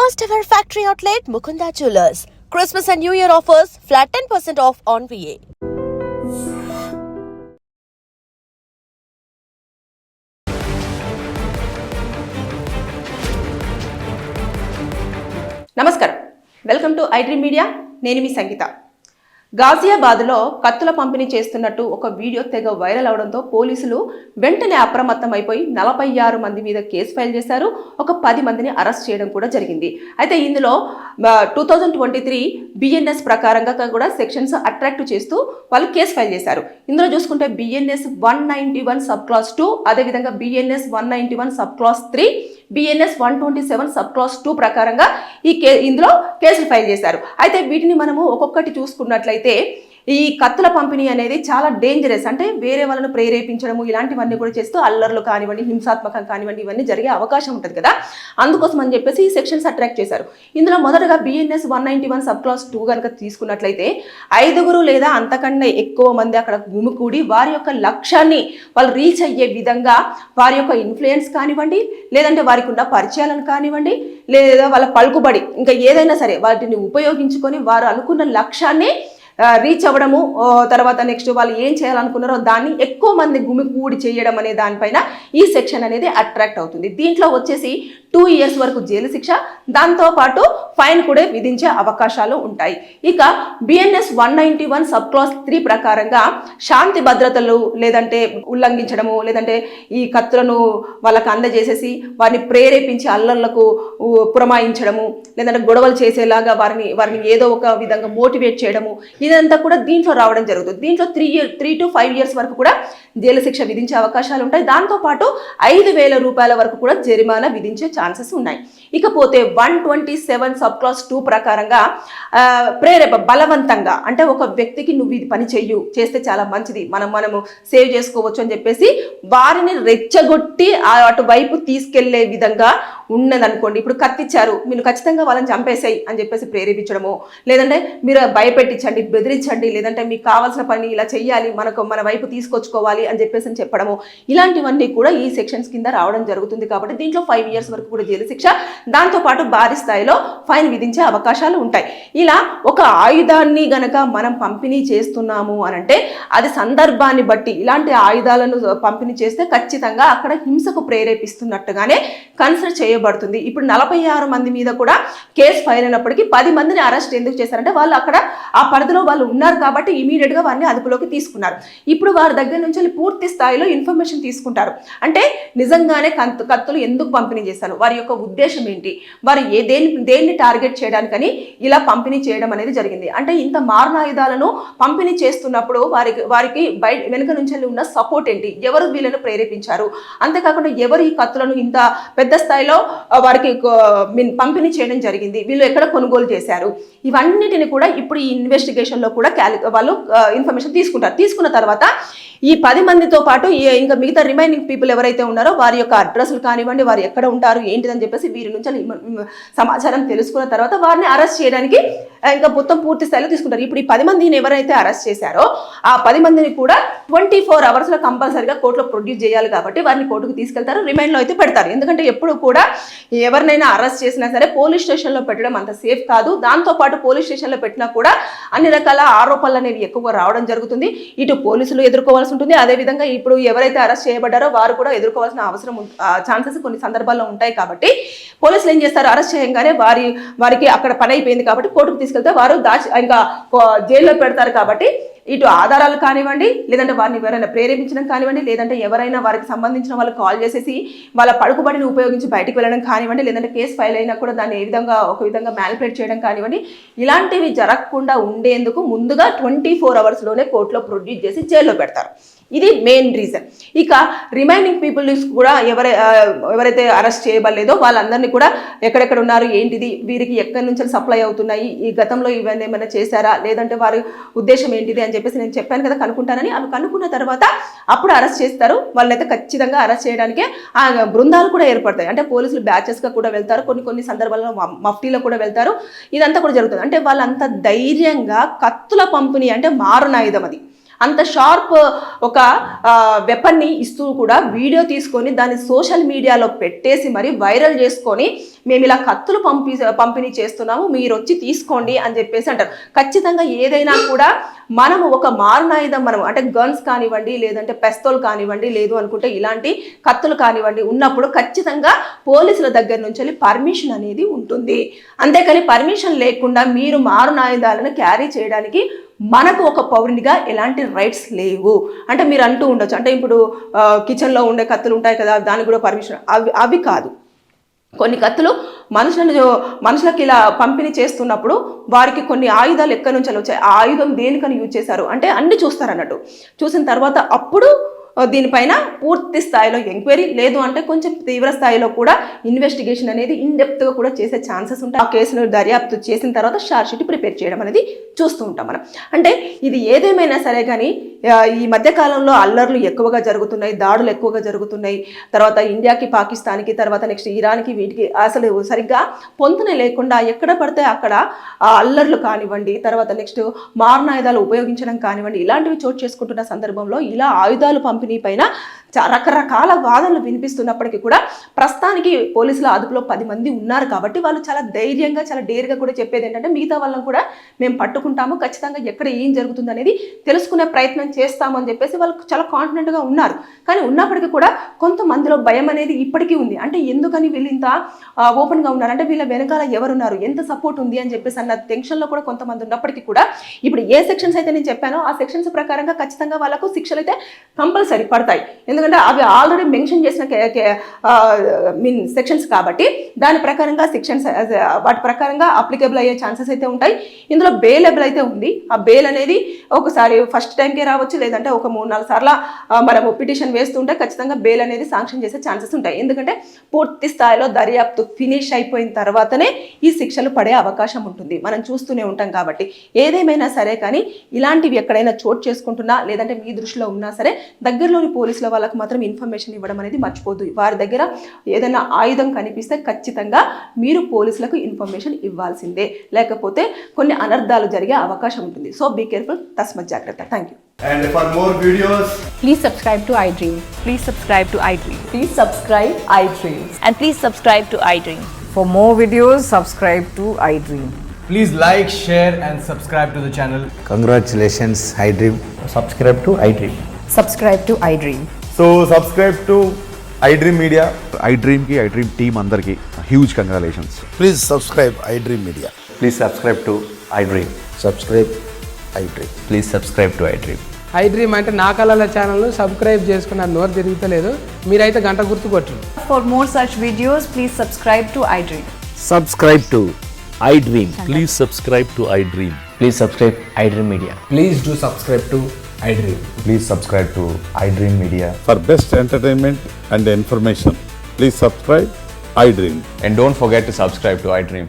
First ever factory outlet Mukunda Jewelers. Christmas and New Year offers flat 10% off on VA. నమస్కారం, welcome to iDream media. నేను మీ సంగీత. గాజియాబాద్లో కత్తుల పంపిణీ చేస్తున్నట్టు ఒక వీడియో తెగ వైరల్ అవడంతో పోలీసులు వెంటనే అప్రమత్తం అయిపోయి 46 మంది మీద కేసు ఫైల్ చేశారు. ఒక 10 మందిని అరెస్ట్ చేయడం కూడా జరిగింది. అయితే ఇందులో 2023 బిఎన్ఎస్ ప్రకారంగా కూడా సెక్షన్స్ అట్రాక్ట్ చేస్తూ వాళ్ళు కేసు ఫైల్ చేశారు. ఇందులో చూసుకుంటే బిఎన్ఎస్ 191 సబ్ క్లాస్ 2, అదేవిధంగా BNS 191 sub class 3, BNS 127 sub class 2 ప్రకారంగా ఇందులో కేసులు ఫైల్ చేశారు. అయితే వీటిని మనము ఒక్కొక్కటి చూసుకున్నట్లయితే ఈ కత్తుల పంపిణీ అనేది చాలా డేంజరస్. అంటే వేరే వాళ్ళను ప్రేరేపించడము ఇలాంటివన్నీ కూడా చేస్తూ అల్లర్లు కానివ్వండి, హింసాత్మకం కానివ్వండి, ఇవన్నీ జరిగే అవకాశం ఉంటుంది కదా. అందుకోసం అని చెప్పేసి ఈ సెక్షన్స్ అట్రాక్ట్ చేశారు. ఇందులో మొదటగా బిఎన్ఎస్ 191 సబ్ క్లాస్ 2 కనుక తీసుకున్నట్లయితే 5 లేదా అంతకన్నా ఎక్కువ మంది అక్కడ గుమికూడి వారి యొక్క లక్ష్యాన్ని వాళ్ళు రీచ్ అయ్యే విధంగా వారి యొక్క ఇన్ఫ్లుయెన్స్ కానివ్వండి, లేదంటే వారికి ఉన్న పరిచయాలను కానివ్వండి, లేదా వాళ్ళ పలుకుబడి ఇంకా ఏదైనా సరే వాటిని ఉపయోగించుకొని వారు అనుకున్న లక్ష్యాన్ని రీచ్ అవ్వడము, తర్వాత నెక్స్ట్ వాళ్ళు ఏం చేయాలనుకున్నారో దాన్ని ఎక్కువ మంది గుమికూడి చేయడం అనే దానిపైన ఈ సెక్షన్ అనేది అట్రాక్ట్ అవుతుంది. దీంట్లో వచ్చేసి 2 years వరకు జైలు శిక్ష, దాంతోపాటు ఫైన్ కూడా విధించే అవకాశాలు ఉంటాయి. ఇక బిఎన్ఎస్ 191 సబ్ క్లాస్ 3 ప్రకారంగా శాంతి భద్రతలు లేదంటే ఉల్లంఘించడము, లేదంటే ఈ కత్తులను వాళ్ళకు అందజేసేసి వారిని ప్రేరేపించి అల్లర్లకు పురమాయించడము, లేదంటే గొడవలు చేసేలాగా వారిని ఏదో ఒక విధంగా మోటివేట్ చేయడము, ఇదంతా కూడా దీంట్లో రావడం జరుగుతుంది. దీంట్లో 3 to 5 years వరకు కూడా జైలు శిక్ష విధించే అవకాశాలు ఉంటాయి. దాంతోపాటు 5,000 రూపాయల వరకు కూడా జరిమానా విధించే ఛాన్సెస్ ఉన్నాయి. ఇకపోతే 127 సబ్ క్లాస్ 2 ప్రకారంగా బలవంతంగా, అంటే ఒక వ్యక్తికి నువ్వు ఇది పని చేస్తే చాలా మంచిది, మనము సేవ్ చేసుకోవచ్చు అని చెప్పేసి వారిని రెచ్చగొట్టి అటువైపు తీసుకెళ్లే విధంగా ఉన్నదనుకోండి. ఇప్పుడు కత్తిచ్చారు, మీరు ఖచ్చితంగా వాళ్ళని చంపేసాయి అని చెప్పేసి ప్రేరేపించడము, లేదంటే మీరు భయపెట్టించండి, బెదిరించండి, లేదంటే మీకు కావాల్సిన పని ఇలా చెయ్యాలి, మన వైపు తీసుకొచ్చుకోవాలి అని చెప్పేసి చెప్పడము, ఇలాంటివన్నీ కూడా ఈ సెక్షన్స్ కింద రావడం జరుగుతుంది. కాబట్టి దీంట్లో 5 years వరకు కూడా జైలు శిక్ష, దాంతోపాటు భారీ స్థాయిలో ఫైన్ విధించే అవకాశాలు ఉంటాయి. ఇలా ఒక ఆయుధాన్ని గనక మనం పంపిణీ చేస్తున్నాము అనంటే అది సందర్భాన్ని బట్టి ఇలాంటి ఆయుధాలను పంపిణీ చేస్తే ఖచ్చితంగా అక్కడ హింసకు ప్రేరేపిస్తున్నట్టుగానే కన్సిడర్ చేయబడుతుంది. ఇప్పుడు 46 మంది మీద కూడా కేసు ఫైల్ అయినప్పటికీ 10 మందిని అరెస్ట్ ఎందుకు చేశారంటే వాళ్ళు అక్కడ ఆ పరిధిలో వాళ్ళు ఉన్నారు కాబట్టి ఇమీడియట్ గా వారిని అదుపులోకి తీసుకున్నారు. ఇప్పుడు వారి దగ్గర నుంచి పూర్తి స్థాయిలో ఇన్ఫర్మేషన్ తీసుకుంటారు. అంటే నిజంగానే కత్తులు ఎందుకు పంపిణీ చేశారు, వారి యొక్క ఉద్దేశం ఏంటి, వారు దేన్ని టార్గెట్ చేయడానికని ఇలా పంపిణీ చేయడం అనేది జరిగింది. అంటే ఇంత మారణాయుధాలను పంపిణీ చేస్తున్నప్పుడు వారికి వెనుక నుంచి ఉన్న సపోర్ట్ ఏంటి, ఎవరు వీళ్ళను ప్రేరేపించారు, అంతేకాకుండా ఎవరు ఈ కత్తులను ఇంత పెద్ద స్థాయిలో వారికి పంపిణీ చేయడం జరిగింది, వీళ్ళు ఎక్కడ కొనుగోలు చేశారు, ఇవన్నిటిని కూడా ఇప్పుడు ఈ ఇన్వెస్టిగేషన్ లో కూడా వాళ్ళు ఇన్ఫర్మేషన్ తీసుకుంటారు. తీసుకున్న తర్వాత ఈ 10 మందితో పాటు ఇంకా మిగతా రిమైనింగ్ పీపుల్ ఎవరైతే ఉన్నారో వారి యొక్క అడ్రస్లు కానివ్వండి, వారు ఎక్కడ ఉంటారు ఏంటిదని చెప్పేసి వీరి నుంచి సమాచారం తెలుసుకున్న తర్వాత వారిని అరెస్ట్ చేయడానికి ఇంకా మొత్తం పూర్తి స్థాయిలో తీసుకుంటారు. ఇప్పుడు ఈ 10 మందిని ఎవరైతే అరెస్ట్ చేశారో ఆ 10 మందిని కూడా 24 hours లో కంపల్సరీగా కోర్టులో ప్రొడ్యూస్ చేయాలి. కాబట్టి వారిని కోర్టుకు తీసుకెళ్తారు, రిమైండ్లో అయితే పెడతారు. ఎందుకంటే ఎప్పుడు కూడా ఎవరినైనా అరెస్ట్ చేసినా సరే పోలీస్ స్టేషన్లో పెట్టడం అంత సేఫ్ కాదు. దాంతోపాటు పోలీస్ స్టేషన్లో పెట్టినా కూడా అన్ని రకాల ఆరోపణలు అనేవి ఎక్కువగా రావడం జరుగుతుంది. ఇటు పోలీసులు ఎదుర్కోవాల్సి ఉంటుంది, అదేవిధంగా ఇప్పుడు ఎవరైతే అరెస్ట్ చేయబడ్డారో వారు కూడా ఎదుర్కోవాల్సిన అవసరం ఛాన్సెస్ కొన్ని సందర్భాల్లో ఉంటాయి. కాబట్టి పోలీసులు ఏం చేస్తారు, అరెస్ట్ చేయగానే వారికి అక్కడ పని అయిపోయింది కాబట్టి కోర్టుకు తీసుకెళ్తే వారు ఇంకా జైల్లో పెడతారు. కాబట్టి ఇటు ఆధారాలు కానివ్వండి, లేదంటే వారిని ఎవరైనా ప్రేరేపించడం కానివ్వండి, లేదంటే ఎవరైనా వారికి సంబంధించిన వాళ్ళు కాల్ చేసేసి వాళ్ళ పడుకుబడిని ఉపయోగించి బయటికి వెళ్ళడం కానివ్వండి, లేదంటే కేసు ఫైల్ అయినా కూడా దాన్ని ఒక విధంగా మ్యానిపులేట్ చేయడం కానివ్వండి, ఇలాంటివి జరగకుండా ఉండేందుకు ముందుగా 24 hours లోనే కోర్టులో ప్రొడ్యూస్ చేసి జైల్లో పెడతారు. ఇది మెయిన్ రీజన్. ఇక రిమైనింగ్ పీపుల్స్ కూడా ఎవరైతే అరెస్ట్ చేయబడలేదో వాళ్ళందరినీ కూడా ఎక్కడెక్కడ ఉన్నారు, ఏంటిది, వీరికి ఎక్కడి నుంచి సప్లై అవుతున్నాయి, ఈ గతంలో ఇవన్నీ ఏమైనా చేశారా, లేదంటే వారి ఉద్దేశం ఏంటిది అని చెప్పేసి నేను చెప్పాను కదా కనుక్కుంటానని. అవి కనుక్కున్న తర్వాత అప్పుడు అరెస్ట్ చేస్తారు. వాళ్ళైతే ఖచ్చితంగా అరెస్ట్ చేయడానికే ఆ బృందాలు కూడా ఏర్పడతాయి. అంటే పోలీసులు బ్యాచెస్గా కూడా వెళ్తారు, కొన్ని సందర్భాల్లో మఫ్టీలో కూడా వెళ్తారు. ఇదంతా కూడా జరుగుతుంది. అంటే వాళ్ళంత ధైర్యంగా కత్తుల పంపిణీ అంటే మారణాయుధం అది. అంత షార్ప్ ఒక వెపన్ని ఇస్తూ కూడా వీడియో తీసుకొని దాన్ని సోషల్ మీడియాలో పెట్టేసి మరి వైరల్ చేసుకొని మేము ఇలా కత్తులు పంపిణీ చేస్తున్నాము, మీరు వచ్చి తీసుకోండి అని చెప్పేసి అంటారు. ఖచ్చితంగా ఏదైనా కూడా మనము ఒక మారణాయుధం మనం అంటే గన్స్ కానివ్వండి, లేదంటే పెస్తోల్ కానివ్వండి, లేదు అనుకుంటే ఇలాంటి కత్తులు కానివ్వండి ఉన్నప్పుడు ఖచ్చితంగా పోలీసుల దగ్గర నుంచి పర్మిషన్ అనేది ఉంటుంది. అంతేకాని పర్మిషన్ లేకుండా మీరు మారణాయుధాలను క్యారీ చేయడానికి మనకు ఒక పౌరునిగా ఎలాంటి రైట్స్ లేవు. అంటే మీరు అంటూ ఉండొచ్చు, అంటే ఇప్పుడు కిచెన్లో ఉండే కత్తులు ఉంటాయి కదా, దానికి కూడా పర్మిషన్, అవి కాదు. కొన్ని కత్తులు మనుషులకి ఇలా పంపిణీ చేస్తున్నప్పుడు వారికి కొన్ని ఆయుధాలు ఎక్కడి నుంచి వచ్చాయి, ఆ ఆయుధం దేనికని యూజ్ చేశారు అంటే అన్ని చూస్తారు అన్నట్టు. చూసిన తర్వాత అప్పుడు దీనిపైన పూర్తి స్థాయిలో ఎంక్వైరీ, లేదు అంటే కొంచెం తీవ్ర స్థాయిలో కూడా ఇన్వెస్టిగేషన్ అనేది ఇన్డెప్త్గా కూడా చేసే ఛాన్సెస్ ఉంటాయి. ఆ కేసును దర్యాప్తు చేసిన తర్వాత షార్ట్ షీట్ ప్రిపేర్ చేయడం అనేది చూస్తూ ఉంటాం మనం. అంటే ఇది ఏదేమైనా సరే కానీ ఈ మధ్యకాలంలో అల్లర్లు ఎక్కువగా జరుగుతున్నాయి, దాడులు ఎక్కువగా జరుగుతున్నాయి. తర్వాత ఇండియాకి, పాకిస్తాన్కి, తర్వాత నెక్స్ట్ ఇరాన్కి, వీటికి అసలు సరిగ్గా పొంతనే లేకుండా ఎక్కడ పడితే అక్కడ అల్లర్లు కానివ్వండి, తర్వాత నెక్స్ట్ మారణాయుధాలు ఉపయోగించడం కానివ్వండి, ఇలాంటివి చోటు చేసుకుంటున్న సందర్భంలో ఇలా ఆయుధాలు పంపిణీ పైన రకరకాల వాదనలు వినిపిస్తున్నప్పటికీ కూడా ప్రస్తుతానికి పోలీసుల అదుపులో 10 మంది ఉన్నారు కాబట్టి వాళ్ళు చాలా ధైర్యంగా, చాలా డేర్గా కూడా చెప్పేది ఏంటంటే మిగతా వాళ్ళని కూడా మేము పట్టుకుంటాము, ఖచ్చితంగా ఎక్కడ ఏం జరుగుతుంది అనేది తెలుసుకునే ప్రయత్నం చేస్తాము అని చెప్పేసి వాళ్ళు చాలా కాన్ఫిడెంట్గా ఉన్నారు. కానీ ఉన్నప్పటికీ కూడా కొంతమందిలో భయం అనేది ఇప్పటికీ ఉంది. అంటే ఎందుకని వీళ్ళు ఇంత ఓపెన్గా ఉన్నారు, అంటే వీళ్ళ వెనకాల ఎవరున్నారు, ఎంత సపోర్ట్ ఉంది అని చెప్పేసి అన్న టెన్షన్లో కూడా కొంతమంది ఉన్నప్పటికీ కూడా ఇప్పుడు ఏ సెక్షన్స్ అయితే నేను చెప్పానో ఆ సెక్షన్స్ ప్రకారంగా ఖచ్చితంగా వాళ్ళకు శిక్షలు అయితే కంపల్సరీ పడతాయి. ఎందుకంటే అవి ఆల్రెడీ మెన్షన్ చేసిన సెక్షన్స్ కాబట్టి దాని ప్రకారంగా సెక్షన్స్ వాటి ప్రకారంగా అప్లికేబుల్ అయ్యే ఛాన్సెస్ అయితే ఉంటాయి. ఇందులో బెయిలబుల్ అయితే ఉంది. ఆ బెయిల్ అనేది ఒకసారి ఫస్ట్ టైంకే రావచ్చు, లేదంటే ఒక 3-4 సార్లు మనము పిటిషన్ వేస్తుంటే ఖచ్చితంగా బెయిల్ అనేది శాంక్షన్ చేసే ఛాన్సెస్ ఉంటాయి. ఎందుకంటే పూర్తి స్థాయిలో దర్యాప్తు ఫినిష్ అయిపోయిన తర్వాతనే ఈ శిక్షలు పడే అవకాశం ఉంటుంది. మనం చూస్తూనే ఉంటాం కాబట్టి ఏదేమైనా సరే కానీ ఇలాంటివి ఎక్కడైనా చోటు చేసుకుంటున్నా, లేదంటే మీ దృష్టిలో ఉన్నా సరే దగ్గరలోని పోలీసుల వాళ్ళకు మాత్రం ఇన్ఫర్మేషన్ ఇవ్వడం అనేది మర్చిపోద్దు. వారి దగ్గర ఏదైనా ఆయుధం కనిపిస్తే ఖచ్చితంగా మీరు పోలీసులకు ఇన్ఫర్మేషన్ ఇవ్వాల్సిందే, లేకపోతే కొన్ని అనర్థాలు జరిగే అవకాశం ఉంటుంది. సో బీ కేర్ఫుల్, తస్మత్ జాగ్రత్త. Thank you. And for more videos, Please subscribe to iDream. Please subscribe to iDream. Please subscribe iDream. And please subscribe to iDream. For more videos, subscribe to iDream. please like, share and subscribe to the channel. Congratulations, iDream. subscribe to iDream. Subscribe to iDream. So subscribe to iDream Media. iDream की iDream team अंदर की huge congratulations. Please subscribe iDream Media. Please subscribe to iDream. Subscribe iDream. Please subscribe to iDream. iDream అంటే నా కళల ఛానల్ను subscribe చేసుకున్న నోరు తిరుగుతలేదు, మీరైతే గంట గుర్తు కొట్టండి. For more such videos, please subscribe to iDream. Subscribe to iDream. Please subscribe to iDream. Please subscribe iDream Media. Please do subscribe to iDream. Please subscribe to iDream Media. For best entertainment and information, please subscribe iDream. And don't forget to subscribe to iDream.